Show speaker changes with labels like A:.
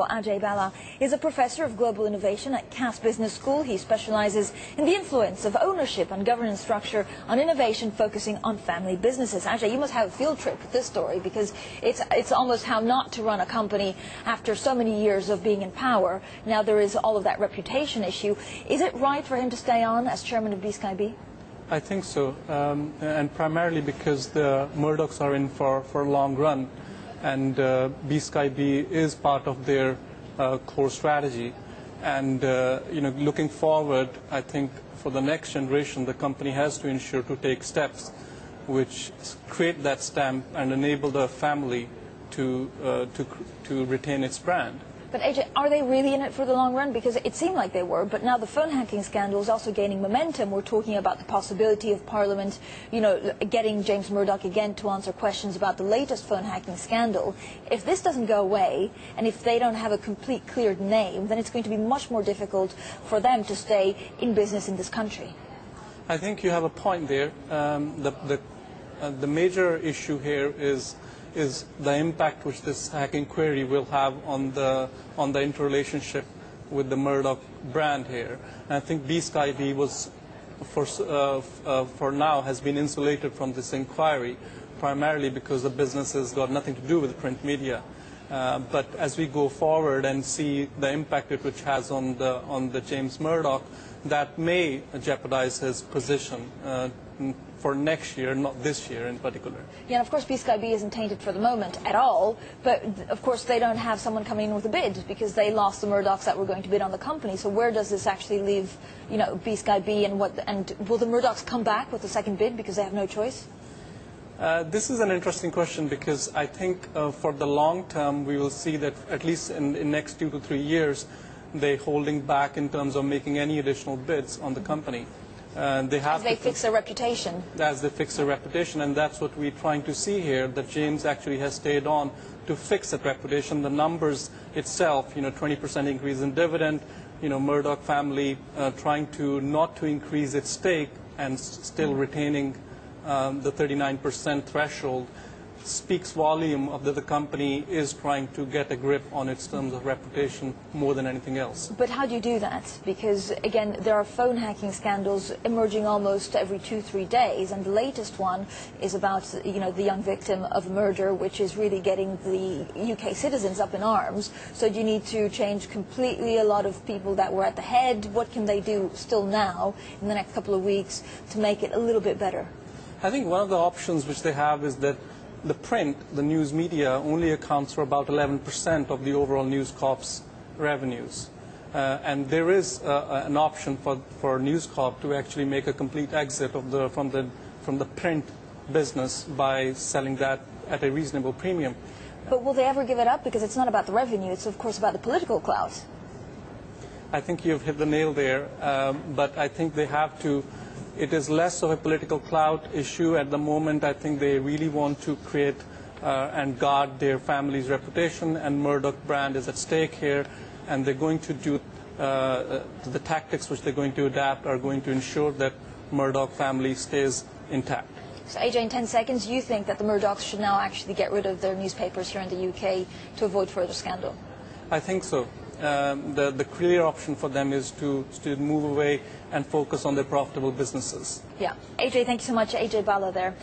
A: Ajay Bhalla is a professor of global innovation at Cass Business School. He specializes in the influence of ownership and governance structure on innovation, focusing on family businesses. Ajay, you must have a field trip with this story, because it's almost how not to run a company after so many years of being in power. Now there is all of that reputation issue. Is it right for him to stay on as chairman of BSkyB?
B: I think so, and primarily because the Murdochs are in for a long run, and BSkyB is part of their core strategy. And looking forward, I think for the next generation, the company has to ensure to take steps which create that stamp and enable the family to retain its brand.
A: But Ajay, are they really in it for the long run? Because it seemed like they were, but now the phone hacking scandal is also gaining momentum. We're talking about the possibility of Parliament, getting James Murdoch again to answer questions about the latest phone hacking scandal. If this doesn't go away, and if they don't have a complete cleared name, then it's going to be much more difficult for them to stay in business in this country.
B: I think you have a point there. The major issue here is the impact which this hacking query will have on the interrelationship with the Murdoch brand here. And I think BSkyB was, for now, has been insulated from this inquiry, primarily because the business has got nothing to do with print media. But as we go forward and see the impact it which has on the James Murdoch, that may jeopardize his position for next year, not this year in particular.
A: Yeah, and of course BSkyB isn't tainted for the moment at all, but of course they don't have someone coming in with a bid, because they lost the Murdochs that were going to bid on the company. So where does this actually leave, BSkyB, and will the Murdochs come back with a second bid because they have no choice?
B: This is an interesting question, because I think for the long term we will see that at least in the next 2 to 3 years they're holding back in terms of making any additional bids on the company.
A: As they fix their reputation.
B: As they fix their reputation, and that's what we're trying to see here, that James actually has stayed on to fix that reputation. The numbers itself, 20% increase in dividend, Murdoch family trying to not to increase its stake and still retaining the 39% threshold, speaks volume of that the company is trying to get a grip on its terms of reputation more than anything else.
A: But how do you do that? Because, again, there are phone hacking scandals emerging almost every 2-3 days, and the latest one is about, the young victim of a murder, which is really getting the UK citizens up in arms. So do you need to change completely a lot of people that were at the head? What can they do still now, in the next couple of weeks, to make it a little bit better?
B: I think one of the options which they have is that the print, the news media, only accounts for about 11% of the overall News Corp's revenues. And there is an option for News Corp to actually make a complete exit of from the print business by selling that at a reasonable premium.
A: But will they ever give it up? Because it's not about the revenue, it's of course about the political clout.
B: I think you've hit the nail there, but I think they have to. It is less of a political clout issue at the moment. I think they really want to create and guard their family's reputation, and Murdoch brand is at stake here, and they're going to do the tactics which they're going to adapt are going to ensure that Murdoch family stays intact.
A: So Ajay, in 10 seconds, you think that the Murdochs should now actually get rid of their newspapers here in the UK to avoid further scandal?
B: I think so. The clear option for them is to move away and focus on their profitable businesses.
A: Yeah. Ajay, thank you so much. Ajay Bhalla there.